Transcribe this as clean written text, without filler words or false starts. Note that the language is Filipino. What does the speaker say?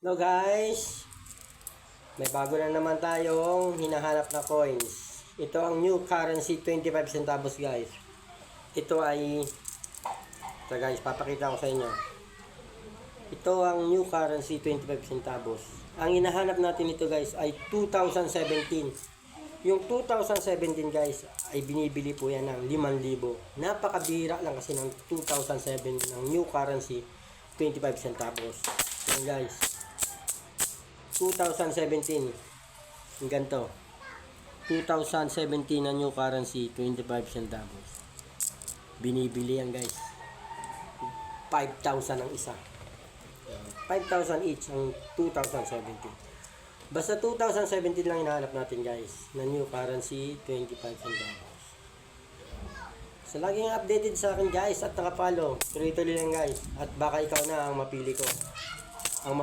Hello guys, may bago na naman tayong hinahanap na coins. Ito ang new currency 25 centavos guys. Ito guys, papakita ko sa inyo. Ito ang new currency 25 centavos. Ang hinahanap natin ito guys ay 2017. Yung 2017 guys ay binibili po yan ng 5,000. Napakabira lang kasi ng 2007 ng new currency 25 centavos. Yan guys. 2017 yung ganito 2017 na new currency 25 centavos binibili yan guys 5,000 ang isa 5,000 each ang 2017 basta 2017 lang hinahanap natin guys na new currency 25 centavos so laging updated sa akin guys at nakapalo tuloy-tuloy lang guys at baka ikaw na ang mapili ko.